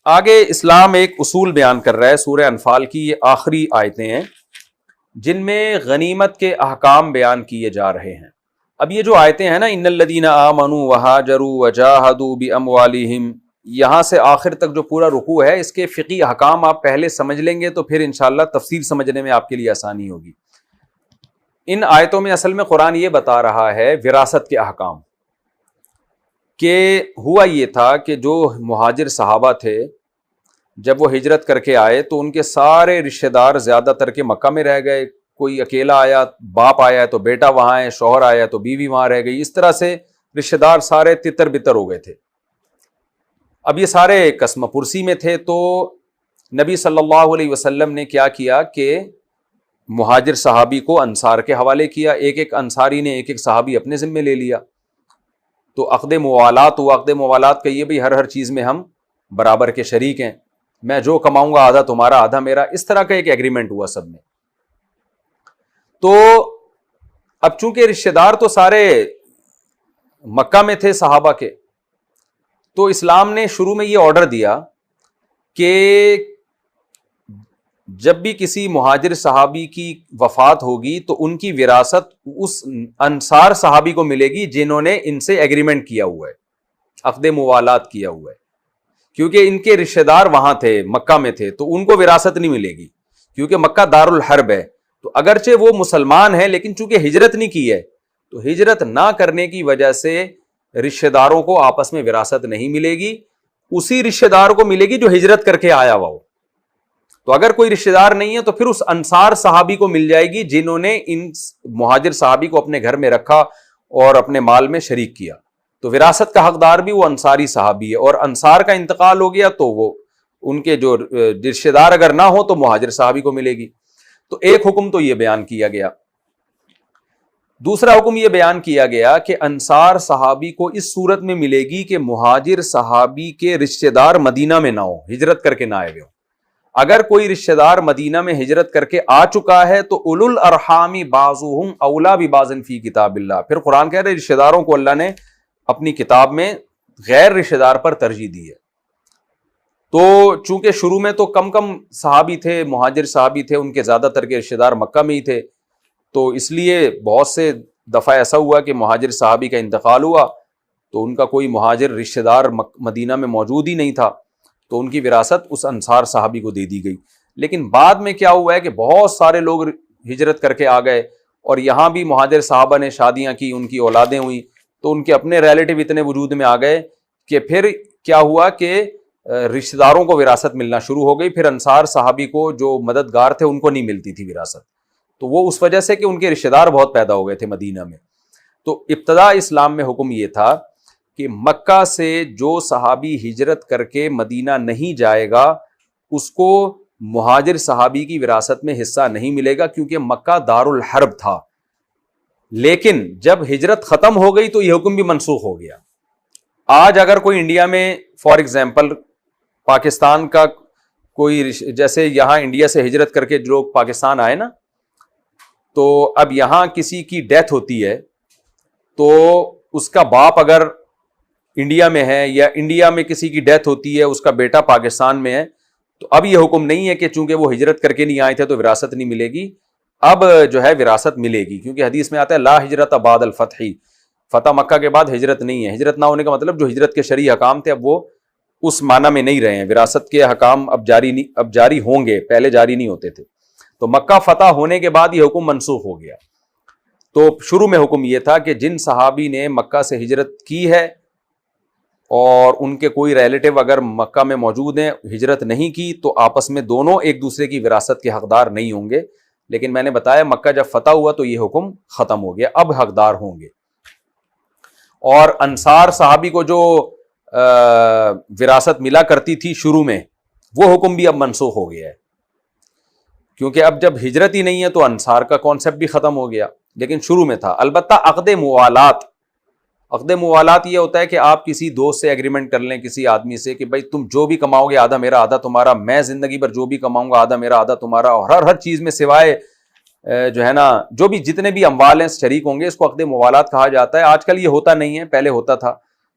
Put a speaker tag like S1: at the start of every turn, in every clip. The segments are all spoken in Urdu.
S1: آگے اسلام ایک اصول بیان کر رہا ہے. سورہ انفال کی یہ آخری آیتیں ہیں جن میں غنیمت کے احکام بیان کیے جا رہے ہیں. اب یہ جو آیتیں ہیں نا، ان الذین آمنوا وہاجروا وجاہدوا باموالہم، یہاں سے آخر تک جو پورا رکوع ہے اس کے فقہی احکام آپ پہلے سمجھ لیں گے تو پھر انشاءاللہ تفسیر سمجھنے میں آپ کے لیے آسانی ہوگی. ان آیتوں میں اصل میں قرآن یہ بتا رہا ہے وراثت کے احکام، کہ ہوا یہ تھا کہ جو مہاجر صحابہ تھے جب وہ ہجرت کر کے آئے تو ان کے سارے رشتہ دار زیادہ تر کے مکہ میں رہ گئے. کوئی اکیلا آیا، باپ آیا ہے تو بیٹا وہاں ہے، شوہر آیا تو بیوی وہاں رہ گئی. اس طرح سے رشتہ دار سارے تتر بتر ہو گئے تھے. اب یہ سارے قسم پرسی میں تھے تو نبی صلی اللہ علیہ وسلم نے کیا کیا کہ مہاجر صحابی کو انصار کے حوالے کیا. ایک ایک انصاری نے ایک ایک صحابی اپنے ذمے لے لیا. تو عقد موالات ہوا. عقد موالات کہیے بھئی ہر چیز میں ہم برابر کے شریک ہیں، میں جو کماؤں گا آدھا تمہارا آدھا میرا، اس طرح کا ایک ایگریمنٹ ہوا سب میں. تو اب چونکہ رشتہ دار تو سارے مکہ میں تھے صحابہ کے، تو اسلام نے شروع میں یہ آرڈر دیا کہ جب بھی کسی مہاجر صحابی کی وفات ہوگی تو ان کی وراثت اس انصار صحابی کو ملے گی جنہوں نے ان سے ایگریمنٹ کیا ہوا ہے، عقد موالات کیا ہوا ہے. کیونکہ ان کے رشتہ دار وہاں تھے، مکہ میں تھے، تو ان کو وراثت نہیں ملے گی کیونکہ مکہ دار الحرب ہے. تو اگرچہ وہ مسلمان ہیں لیکن چونکہ ہجرت نہیں کی ہے تو ہجرت نہ کرنے کی وجہ سے رشتہ داروں کو آپس میں وراثت نہیں ملے گی. اسی رشتہ دار کو ملے گی جو ہجرت کر کے آیا ہوا ہو. تو اگر کوئی رشتہ دار نہیں ہے تو پھر اس انصار صحابی کو مل جائے گی جنہوں نے ان مہاجر صحابی کو اپنے گھر میں رکھا اور اپنے مال میں شریک کیا. تو وراثت کا حقدار بھی وہ انصاری صحابی ہے. اور انصار کا انتقال ہو گیا تو وہ ان کے جو رشتہ دار اگر نہ ہو تو مہاجر صحابی کو ملے گی. تو ایک حکم تو یہ بیان کیا گیا. دوسرا حکم یہ بیان کیا گیا کہ انصار صحابی کو اس صورت میں ملے گی کہ مہاجر صحابی کے رشتہ دار مدینہ میں نہ ہو، ہجرت کر کے نہ آئے ہوئے ہو. اگر کوئی رشتہ دار مدینہ میں ہجرت کر کے آ چکا ہے تو اولو الارحام بعضهم اولی ببعض فی کتاب اللہ. پھر قرآن کہہ رہے رشتہ داروں کو اللہ نے اپنی کتاب میں غیر رشتہ دار پر ترجیح دی ہے. تو چونکہ شروع میں تو کم صحابی تھے، مہاجر صحابی تھے، ان کے زیادہ تر کے رشتہ دار مکہ میں ہی تھے، تو اس لیے بہت سے دفعہ ایسا ہوا کہ مہاجر صحابی کا انتقال ہوا تو ان کا کوئی مہاجر رشتہ دار مدینہ میں موجود ہی نہیں تھا، تو ان کی وراثت اس انصار صحابی کو دے دی گئی. لیکن بعد میں کیا ہوا ہے کہ بہت سارے لوگ ہجرت کر کے آ گئے اور یہاں بھی مہاجر صحابہ نے شادیاں کی، ان کی اولادیں ہوئیں، تو ان کے اپنے ریلیٹیو اتنے وجود میں آ گئے کہ پھر کیا ہوا کہ رشتہ داروں کو وراثت ملنا شروع ہو گئی. پھر انصار صحابی کو جو مددگار تھے ان کو نہیں ملتی تھی وراثت. تو وہ اس وجہ سے کہ ان کے رشتہ دار بہت پیدا ہو گئے تھے مدینہ میں. تو ابتدا اسلام میں حکم یہ تھا کہ مکہ سے جو صحابی ہجرت کر کے مدینہ نہیں جائے گا اس کو مہاجر صحابی کی وراثت میں حصہ نہیں ملے گا کیونکہ مکہ دار الحرب تھا. لیکن جب ہجرت ختم ہو گئی تو یہ حکم بھی منسوخ ہو گیا. آج اگر کوئی انڈیا میں فار ایگزامپل پاکستان کا کوئی جیسے یہاں انڈیا سے ہجرت کر کے لوگ پاکستان آئے نا، تو اب یہاں کسی کی ڈیتھ ہوتی ہے تو اس کا باپ اگر انڈیا میں ہے یا انڈیا میں کسی کی ڈیتھ ہوتی ہے اس کا بیٹا پاکستان میں ہے تو اب یہ حکم نہیں ہے کہ چونکہ وہ ہجرت کر کے نہیں آئے تھے تو وراثت نہیں ملے گی. اب جو ہے وراثت ملے گی کیونکہ حدیث میں آتا ہے لا ہجرت بعد الفتح، فتح مکہ کے بعد ہجرت نہیں ہے. ہجرت نہ ہونے کا مطلب جو ہجرت کے شرعی حکام تھے اب وہ اس معنی میں نہیں رہے ہیں. وراثت کے حکام اب جاری ہوں گے، پہلے جاری نہیں ہوتے تھے. تو مکہ فتح ہونے کے بعد یہ حکم منسوخ ہو گیا. تو شروع میں حکم یہ تھا کہ جن صحابی نے مکہ سے ہجرت کی ہے اور ان کے کوئی ریلیٹیو اگر مکہ میں موجود ہیں، ہجرت نہیں کی، تو آپس میں دونوں ایک دوسرے کی وراثت کے حقدار نہیں ہوں گے. لیکن میں نے بتایا مکہ جب فتح ہوا تو یہ حکم ختم ہو گیا، اب حقدار ہوں گے. اور انصار صحابی کو جو وراثت ملا کرتی تھی شروع میں وہ حکم بھی اب منسوخ ہو گیا ہے کیونکہ اب جب ہجرت ہی نہیں ہے تو انصار کا کانسیپٹ بھی ختم ہو گیا. لیکن شروع میں تھا. البتہ عقد موالات یہ ہوتا ہے کہ آپ کسی دوست سے ایگریمنٹ کر لیں، کسی آدمی سے، کہ بھائی تم جو بھی کماؤ گے آدھا میرا آدھا تمہارا، میں زندگی بھر جو بھی کماؤں گا آدھا میرا آدھا تمہارا، اور ہر چیز میں سوائے جو ہے نا جتنے بھی اموال ہیں شریک ہوں گے. اس کو عقد موالات کہا جاتا ہے. آج کل یہ ہوتا نہیں ہے، پہلے ہوتا تھا.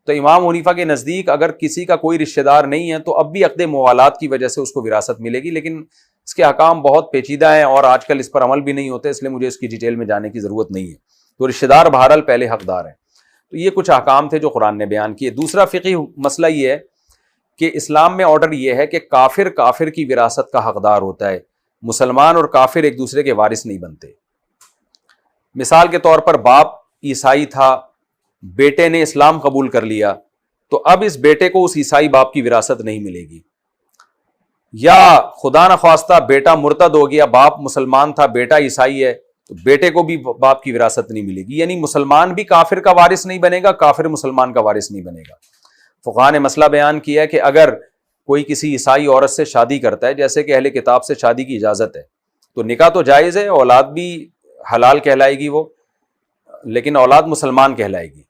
S1: تو امام حنیفہ کے نزدیک اگر کسی کا کوئی رشتہ دار نہیں ہے تو اب بھی عقد موالات کی وجہ سے اس کو وراثت ملے گی، لیکن اس کے احکام بہت پیچیدہ ہیں اور آج کل اس پر عمل بھی نہیں ہوتے، اس لیے مجھے اس کی ڈیٹیل میں جانے کی ضرورت نہیں ہے۔ تو رشتہ دار بہرحال پہلے حقدار ہیں۔ تو یہ کچھ احکام تھے جو قرآن نے بیان کیے۔ دوسرا فقہی مسئلہ یہ ہے کہ اسلام میں آرڈر یہ ہے کہ کافر کافر کی وراثت کا حقدار ہوتا ہے، مسلمان اور کافر ایک دوسرے کے وارث نہیں بنتے۔ مثال کے طور پر باپ عیسائی تھا، بیٹے نے اسلام قبول کر لیا، تو اب اس بیٹے کو اس عیسائی باپ کی وراثت نہیں ملے گی۔ یا خدا نخواستہ بیٹا مرتد ہو گیا، باپ مسلمان تھا، بیٹا عیسائی ہے، تو بیٹے کو بھی باپ کی وراثت نہیں ملے گی، یعنی مسلمان بھی کافر کا وارث نہیں بنے گا، کافر مسلمان کا وارث نہیں بنے گا۔ فقہاء نے مسئلہ بیان کیا ہے کہ اگر کوئی کسی عیسائی عورت سے شادی کرتا ہے، جیسے کہ اہل کتاب سے شادی کی اجازت ہے، تو نکاح تو جائز ہے، اولاد بھی حلال کہلائے گی وہ، لیکن اولاد مسلمان کہلائے گی۔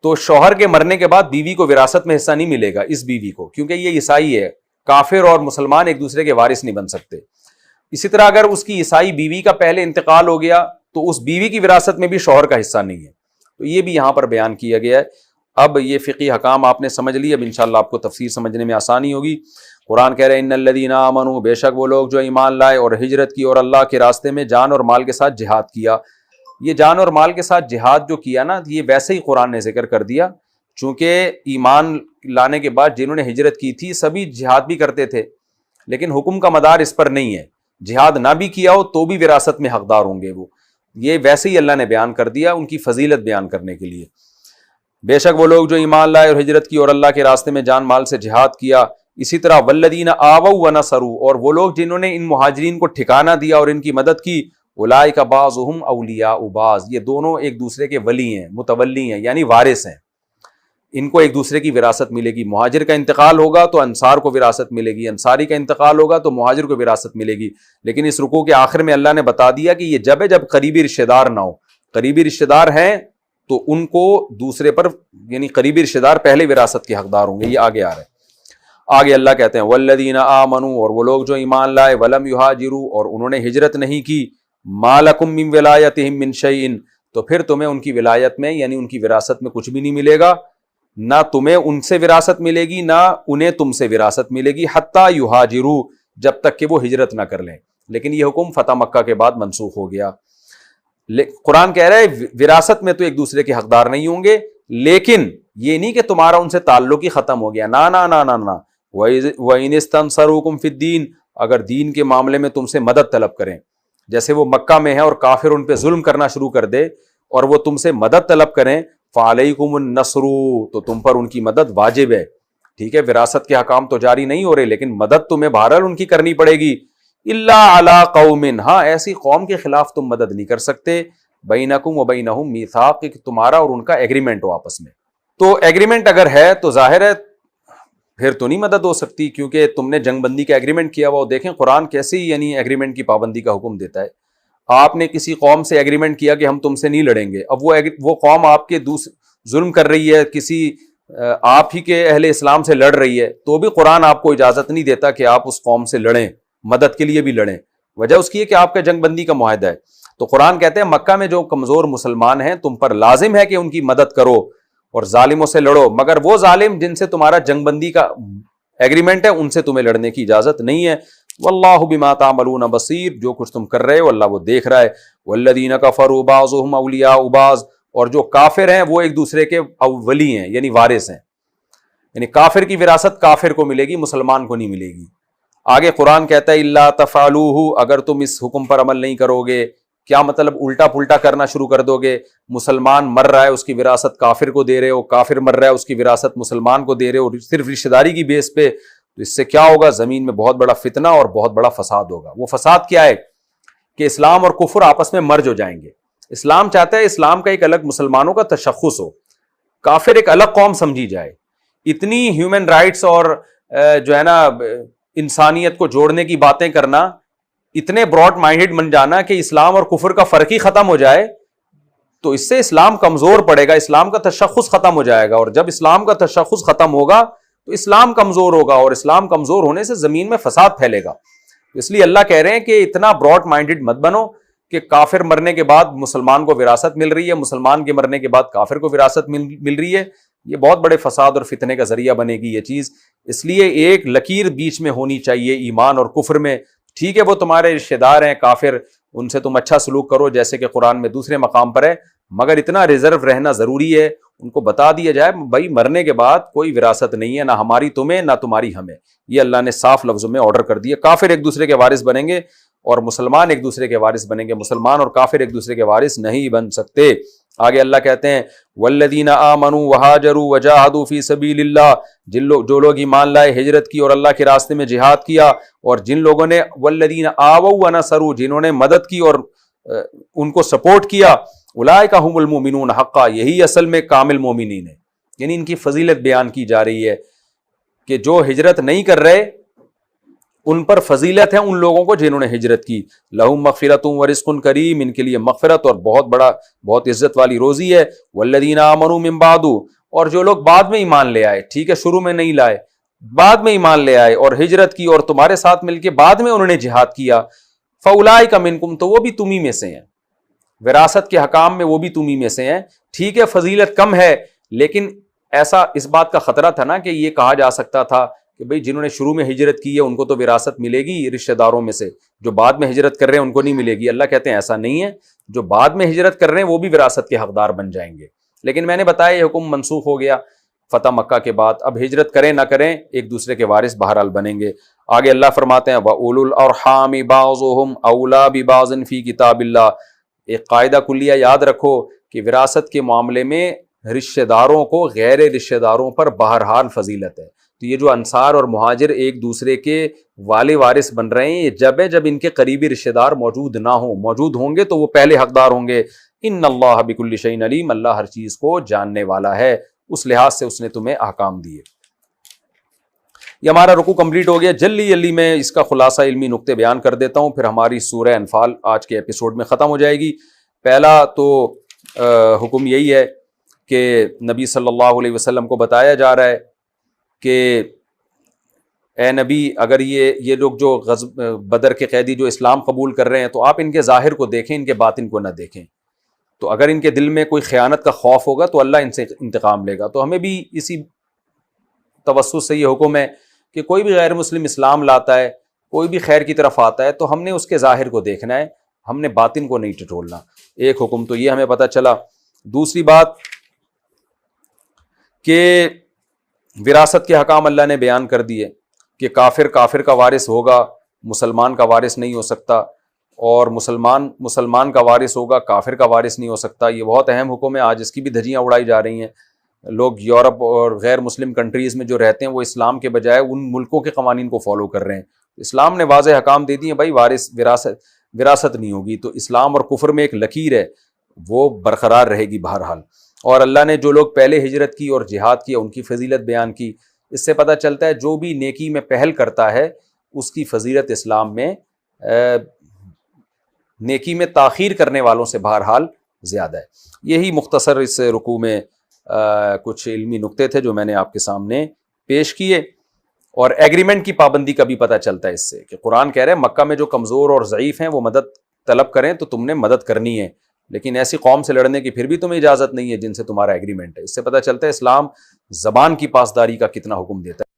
S1: تو شوہر کے مرنے کے بعد بیوی کو وراثت میں حصہ نہیں ملے گا، اس بیوی کو، کیونکہ یہ عیسائی ہے۔ کافر اور مسلمان ایک دوسرے کے وارث نہیں بن سکتے۔ اسی طرح اگر اس کی عیسائی بیوی کا پہلے انتقال ہو گیا تو اس بیوی کی وراثت میں بھی شوہر کا حصہ نہیں ہے۔ تو یہ بھی یہاں پر بیان کیا گیا ہے۔ اب یہ فقہی حکام آپ نے سمجھ لی، اب انشاءاللہ آپ کو تفسیر سمجھنے میں آسانی ہوگی۔ قرآن کہہ رہے ہیں ان الذین آمنوا، بے شک وہ لوگ جو ایمان لائے اور ہجرت کی اور اللہ کے راستے میں جان اور مال کے ساتھ جہاد کیا۔ یہ جان اور مال کے ساتھ جہاد جو کیا نا، یہ ویسے ہی قرآن نے ذکر کر دیا، چونکہ ایمان لانے کے بعد جنہوں نے ہجرت کی تھی سبھی جہاد بھی کرتے تھے، لیکن حکم کا مدار اس پر نہیں ہے، جہاد نہ بھی کیا ہو تو بھی وراثت میں حقدار ہوں گے وہ۔ یہ ویسے ہی اللہ نے بیان کر دیا ان کی فضیلت بیان کرنے کے لیے۔ بے شک وہ لوگ جو ایمان لائے اور ہجرت کی اور اللہ کے راستے میں جان مال سے جہاد کیا۔ اسی طرح والذین آووا ونصروا، اور وہ لوگ جنہوں نے ان مہاجرین کو ٹھکانہ دیا اور ان کی مدد کی۔ اولئک بعضهم اولیاء بعض، یہ دونوں ایک دوسرے کے ولی ہیں، متولی ہیں، یعنی وارث ہیں، ان کو ایک دوسرے کی وراثت ملے گی۔ مہاجر کا انتقال ہوگا تو انصار کو وراثت ملے گی، انصاری کا انتقال ہوگا تو مہاجر کو وراثت ملے گی۔ لیکن اس رکوع کے آخر میں اللہ نے بتا دیا کہ یہ جب قریبی رشتہ دار نہ ہو، قریبی رشتہ دار ہیں تو ان کو دوسرے پر، یعنی قریبی رشتہ دار پہلے وراثت کے حقدار ہوں گے۔ یہ آگے آ رہا ہے۔ آگے اللہ کہتے ہیں والذین آمنوا، اور وہ لوگ جو ایمان لائے، ولم یہاجروا، اور انہوں نے ہجرت نہیں کی، ما لکم من ولایتہم من شیء، تو پھر تمہیں ان کی ولایت میں یعنی ان کی وراثت میں کچھ بھی نہیں ملے گا، نہ تمہیں ان سے وراثت ملے گی نہ انہیں تم سے وراثت ملے گی، حتی یہاجروا، جب تک کہ وہ ہجرت نہ کر لیں۔ لیکن یہ حکم فتح مکہ کے بعد منسوخ ہو گیا۔ قرآن کہہ رہا ہے وراثت میں تو ایک دوسرے کے حقدار نہیں ہوں گے، لیکن یہ نہیں کہ تمہارا ان سے تعلق ہی ختم ہو گیا، نہ نہ نہ نہ نہ۔ وَإِنِ اسْتَنصَرُوكُمْ فِي الدِّينِ، اگر دین کے معاملے میں تم سے مدد طلب کریں، جیسے وہ مکہ میں ہے اور کافر ان پہ ظلم کرنا شروع کر دے اور وہ تم سے مدد طلب کریں، فَعَلَيْكُمُ النَّصْرُ، تو تم پر ان کی مدد واجب ہے۔ ٹھیک ہے، وراثت کے حکام تو جاری نہیں ہو رہے، لیکن مدد تمہیں بہرحال ان کی کرنی پڑے گی۔ إِلَّا عَلَىٰ قَوْمٍ، ہاں ایسی قوم کے خلاف تم مدد نہیں کر سکتے، بَيْنَكُمْ وَبَيْنَهُمْ مِيثَاقٌ، کہ تمہارا اور ان کا ایگریمنٹ ہو آپس میں۔ تو ایگریمنٹ اگر ہے تو ظاہر ہے پھر تو نہیں مدد ہو سکتی، کیونکہ تم نے جنگ بندی کا ایگریمنٹ کیا ہوا۔ دیکھیں قرآن کیسے یعنی ایگریمنٹ کی پابندی کا حکم دیتا ہے۔ آپ نے کسی قوم سے ایگریمنٹ کیا کہ ہم تم سے نہیں لڑیں گے، اب وہ قوم آپ کے ظلم کر رہی ہے، کسی آپ ہی کے اہل اسلام سے لڑ رہی ہے، تو بھی قرآن آپ کو اجازت نہیں دیتا کہ آپ اس قوم سے لڑیں، مدد کے لیے بھی لڑیں۔ وجہ اس کی ہے کہ آپ کا جنگ بندی کا معاہدہ ہے۔ تو قرآن کہتے ہیں مکہ میں جو کمزور مسلمان ہیں تم پر لازم ہے کہ ان کی مدد کرو اور ظالموں سے لڑو، مگر وہ ظالم جن سے تمہارا جنگ بندی کا ایگریمنٹ ہے ان سے تمہیں لڑنے کی اجازت نہیں ہے۔ واللہ بما تعملون بصیر، جو کچھ تم کر رہے ہو اللہ وہ دیکھ رہا ہے۔ والذین کفروا بعضهم اولیاء بعض، اور جو کافر ہیں وہ ایک دوسرے کے ولی ہیں یعنی وارث ہیں، یعنی کافر کی وراثت کافر کو ملے گی، مسلمان کو نہیں ملے گی۔ آگے قرآن کہتا ہے الا تفعلوه، اگر تم اس حکم پر عمل نہیں کرو گے، کیا مطلب الٹا پلٹا کرنا شروع کر دو گے، مسلمان مر رہا ہے اس کی وراثت کافر کو دے رہے ہو، کافر مر رہا ہے اس کی وراثت مسلمان کو دے رہے ہو صرف رشتہ داری کی بیس پہ، تو اس سے کیا ہوگا، زمین میں بہت بڑا فتنہ اور بہت بڑا فساد ہوگا۔ وہ فساد کیا ہے کہ اسلام اور کفر آپس میں مرج ہو جائیں گے۔ اسلام چاہتا ہے اسلام کا ایک الگ مسلمانوں کا تشخص ہو، کافر ایک الگ قوم سمجھی جائے۔ اتنی ہیومن رائٹس اور جو ہے نا انسانیت کو جوڑنے کی باتیں کرنا، اتنے براڈ مائنڈڈ بن جانا کہ اسلام اور کفر کا فرق ہی ختم ہو جائے، تو اس سے اسلام کمزور پڑے گا، اسلام کا تشخص ختم ہو جائے گا، اور جب اسلام کا تشخص ختم ہوگا تو اسلام کمزور ہوگا، اور اسلام کمزور ہونے سے زمین میں فساد پھیلے گا۔ اس لیے اللہ کہہ رہے ہیں کہ اتنا براڈ مائنڈڈ مت بنو کہ کافر مرنے کے بعد مسلمان کو وراثت مل رہی ہے، مسلمان کے مرنے کے بعد کافر کو وراثت مل رہی ہے۔ یہ بہت بڑے فساد اور فتنے کا ذریعہ بنے گی یہ چیز. اس لیے ایک لکیر بیچ میں ہونی چاہیے ایمان اور کفر میں. ٹھیک ہے وہ تمہارے رشتہ دار ہیں کافر، ان سے تم اچھا سلوک کرو جیسے کہ قرآن میں دوسرے مقام پر ہے، مگر اتنا ریزرو رہنا ضروری ہے، ان کو بتا دیا جائے بھائی مرنے کے بعد کوئی وراثت نہیں ہے، نہ ہماری تمہیں نہ تمہاری ہمیں. یہ اللہ نے صاف لفظوں میں آرڈر کر دیا. کافر ایک دوسرے کے وارث بنیں گے اور مسلمان ایک دوسرے کے وارث بنیں گے، مسلمان اور کافر ایک دوسرے کے وارث نہیں بن سکتے. آگے اللہ کہتے ہیں والذین آمنوا وہاجروا وجاہدوا فی سبیل اللہ، جو لوگ ایمان لائے، ہجرت کی اور اللہ کے راستے میں جہاد کیا، اور جن لوگوں نے والذین آووا ونصروا، جنہوں نے مدد کی اور ان کو سپورٹ کیا، اولئک ھم المؤمنون حقا، یہی اصل میں کامل مومنین ہیں. یعنی ان کی فضیلت بیان کی جا رہی ہے کہ جو ہجرت نہیں کر رہے ان پر فضیلت ہے ان لوگوں کو جنہوں نے ہجرت کی. لہم مغفرۃ ورزق کریم، ان کے لیے مغفرت اور بہت عزت والی روزی ہے. والذین آمنوا من بعد، اور جو لوگ بعد میں ایمان لے آئے، ٹھیک ہے شروع میں نہیں لائے، بعد میں ایمان لے آئے اور ہجرت کی اور تمہارے ساتھ مل کے بعد میں انہوں نے جہاد کیا، فاولئک منکم، تو وہ بھی تمہیں میں سے ہیں، وراثت کے حکام میں وہ بھی تمہیں میں سے ہیں. ٹھیک ہے فضیلت کم ہے، لیکن ایسا اس بات کا خطرہ تھا نا کہ یہ کہا جا سکتا تھا کہ بھئی جنہوں نے شروع میں ہجرت کی ہے ان کو تو وراثت ملے گی رشتہ داروں میں سے، جو بعد میں ہجرت کر رہے ہیں ان کو نہیں ملے گی. اللہ کہتے ہیں ایسا نہیں ہے، جو بعد میں ہجرت کر رہے ہیں وہ بھی وراثت کے حقدار بن جائیں گے. لیکن میں نے بتایا یہ حکم منسوخ ہو گیا فتح مکہ کے بعد، اب ہجرت کریں نہ کریں ایک دوسرے کے وارث بہرحال بنیں گے. آگے اللہ فرماتے ہیں وَأُولُو الْأَرْحَامِ بَعْضُهُمْ أَوْلَىٰ بِبَعْضٍ فِي کتاب اللہ. ایک قاعدہ کلیہ یاد رکھو کہ وراثت کے معاملے میں رشتہ داروں کو غیر رشتہ داروں پر بہرحال فضیلت ہے. تو یہ جو انصار اور مہاجر ایک دوسرے کے والے وارث بن رہے ہیں، یہ جب ہے جب ان کے قریبی رشتہ دار موجود نہ ہوں، موجود ہوں گے تو وہ پہلے حقدار ہوں گے. ان اللہ بکل شیء علیم، اللہ ہر چیز کو جاننے والا ہے، اس لحاظ سے اس نے تمہیں احکام دیے. یہ ہمارا رکوع کمپلیٹ ہو گیا. جلدی میں اس کا خلاصہ علمی نقطے بیان کر دیتا ہوں، پھر ہماری سورہ انفال آج کے ایپیسوڈ میں ختم ہو جائے گی. پہلا تو حکم یہی ہے کہ نبی صلی اللہ علیہ وسلم کو بتایا جا رہا ہے کہ اے نبی، اگر یہ لوگ جو بدر کے قیدی جو اسلام قبول کر رہے ہیں تو آپ ان کے ظاہر کو دیکھیں، ان کے باطن کو نہ دیکھیں. تو اگر ان کے دل میں کوئی خیانت کا خوف ہوگا تو اللہ ان سے انتقام لے گا. تو ہمیں بھی اسی توسط سے یہ حکم ہے کہ کوئی بھی غیر مسلم اسلام لاتا ہے، کوئی بھی خیر کی طرف آتا ہے تو ہم نے اس کے ظاہر کو دیکھنا ہے، ہم نے باطن کو نہیں ٹٹولنا. ایک حکم تو یہ ہمیں پتہ چلا. دوسری بات کہ وراثت کے حکام اللہ نے بیان کر دیے کہ کافر کا وارث ہوگا، مسلمان کا وارث نہیں ہو سکتا، اور مسلمان کا وارث ہوگا، کافر کا وارث نہیں ہو سکتا. یہ بہت اہم حکم ہے، آج اس کی بھی دھجیاں اڑائی جا رہی ہیں. لوگ یورپ اور غیر مسلم کنٹریز میں جو رہتے ہیں وہ اسلام کے بجائے ان ملکوں کے قوانین کو فالو کر رہے ہیں. اسلام نے واضح حکام دے دیے بھائی وراثت نہیں ہوگی. تو اسلام اور کفر میں ایک لکیر ہے، وہ برقرار رہے گی بہرحال. اور اللہ نے جو لوگ پہلے ہجرت کی اور جہاد کیا ان کی فضیلت بیان کی. اس سے پتہ چلتا ہے جو بھی نیکی میں پہل کرتا ہے اس کی فضیلت اسلام میں نیکی میں تاخیر کرنے والوں سے بہرحال زیادہ ہے. یہی مختصر اس رکوع میں کچھ علمی نقطے تھے جو میں نے آپ کے سامنے پیش کیے. اور ایگریمنٹ کی پابندی کا بھی پتہ چلتا ہے اس سے کہ قرآن کہہ رہے ہیں مکہ میں جو کمزور اور ضعیف ہیں وہ مدد طلب کریں تو تم نے مدد کرنی ہے، لیکن ایسی قوم سے لڑنے کی پھر بھی تمہیں اجازت نہیں ہے جن سے تمہارا ایگریمنٹ ہے. اس سے پتہ چلتا ہے اسلام زبان کی پاسداری کا کتنا حکم دیتا ہے.